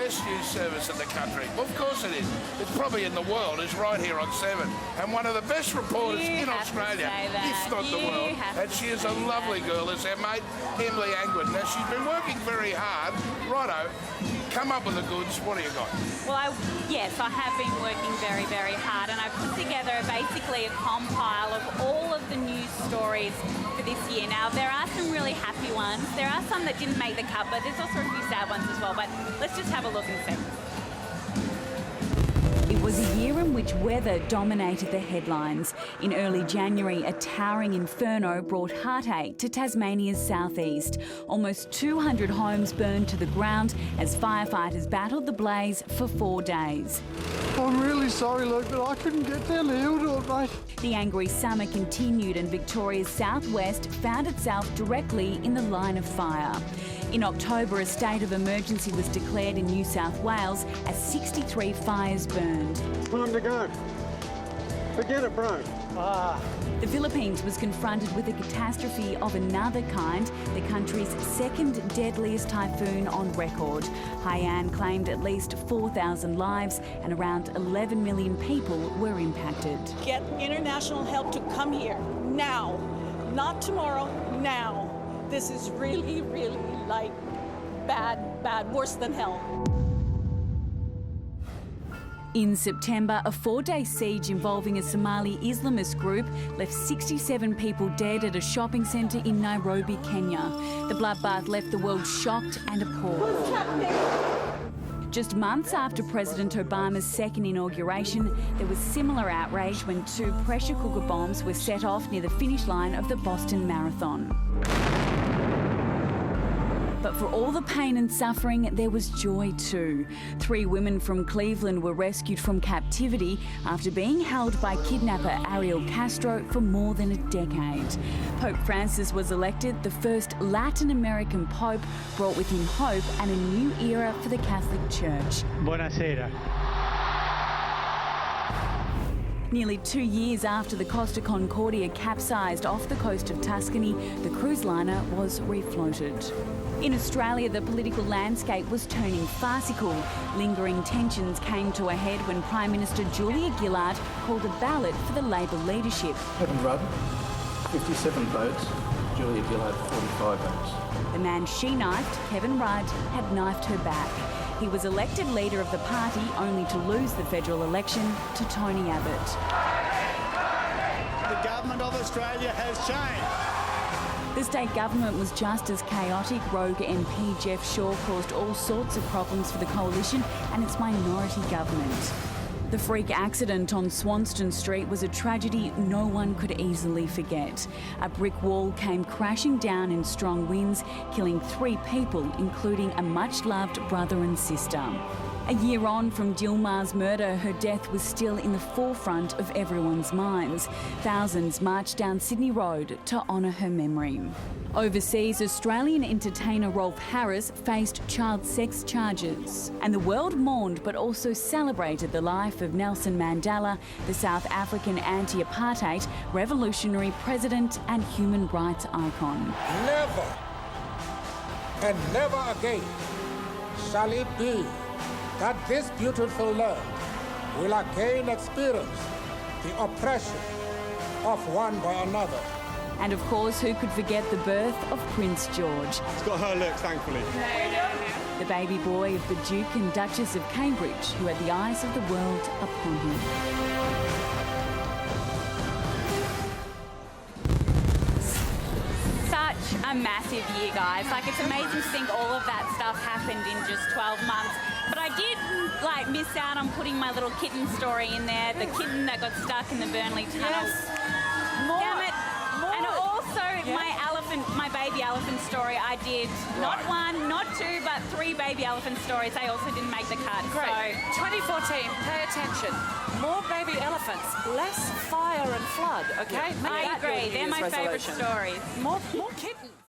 best news service in the country. Well, of course it is. It's probably in the world. It's right here on 7. And one of the best reporters in Australia, if not the world. And she is a lovely girl, is our mate, Emily Angwin. Now, she's been working very hard. Righto, come up with the goods. What do you got? Well, yes, I have been working very, very hard, and I've put together basically a compile of all of the news stories for this year. Now, there are some really happy ones. There are some that didn't make the cut, but there's also a few sad ones as well. But let's just have a look and see. It was a year in which weather dominated the headlines. In early January, a towering inferno brought heartache to Tasmania's southeast. Almost 200 homes burned to the ground as firefighters battled the blaze for 4 days. I'm really sorry, Luke, but I couldn't get down the hill to it, mate. The angry summer continued and Victoria's southwest found itself directly in the line of fire. In October, a state of emergency was declared in New South Wales as 63 fires burned. Time to go. Forget it, bro. The Philippines was confronted with a catastrophe of another kind, the country's second deadliest typhoon on record. Haiyan claimed at least 4,000 lives and around 11 million people were impacted. Get international help to come here now, not tomorrow, now. This is really, really like bad, worse than hell. In September, a 4-day siege involving a Somali Islamist group left 67 people dead at a shopping centre in Nairobi, Kenya. The bloodbath left the world shocked and appalled. What's happening? Just months after President Obama's second inauguration, there was similar outrage when 2 pressure cooker bombs were set off near the finish line of the Boston Marathon. But for all the pain and suffering, there was joy too. 3 women from Cleveland were rescued from captivity after being held by kidnapper Ariel Castro for more than a decade. Pope Francis was elected the first Latin American pope, brought with him hope and a new era for the Catholic Church. Buonasera. Nearly 2 years after the Costa Concordia capsized off the coast of Tuscany, the cruise liner was refloated. In Australia, the political landscape was turning farcical. Lingering tensions came to a head when Prime Minister Julia Gillard called a ballot for the Labor leadership. Kevin Rudd, 57 votes. Julia Gillard, 45 votes. The man she knifed, Kevin Rudd, had knifed her back. He was elected leader of the party only to lose the federal election to Tony Abbott. The government of Australia has changed. The state government was just as chaotic. Rogue MP Jeff Shaw caused all sorts of problems for the coalition and its minority government. The freak accident on Swanston Street was a tragedy no one could easily forget. A brick wall came crashing down in strong winds, killing 3 people, including a much-loved brother and sister. A year on from Dilma's murder, her death was still in the forefront of everyone's minds. Thousands marched down Sydney Road to honour her memory. Overseas, Australian entertainer Rolf Harris faced child sex charges. And the world mourned but also celebrated the life of Nelson Mandela, the South African anti-apartheid, revolutionary president and human rights icon. Never and never again shall it be that this beautiful land will again experience the oppression of one by another. And of course, who could forget the birth of Prince George? It's got her look, thankfully. The baby boy of the Duke and Duchess of Cambridge, who had the eyes of the world upon him. Such a massive year, guys. Like, it's amazing to think all of that stuff happened in just 12 months. But I did, miss out on putting my little kitten story in there, the kitten that got stuck in the Burnley Tunnel. Damn it. And also my baby elephant story, I did not 1, not 2, but 3 baby elephant stories. They also didn't make the cut. Great. So 2014, pay attention. More baby elephants, less fire and flood, okay? I agree. They're my favourite stories. More kittens.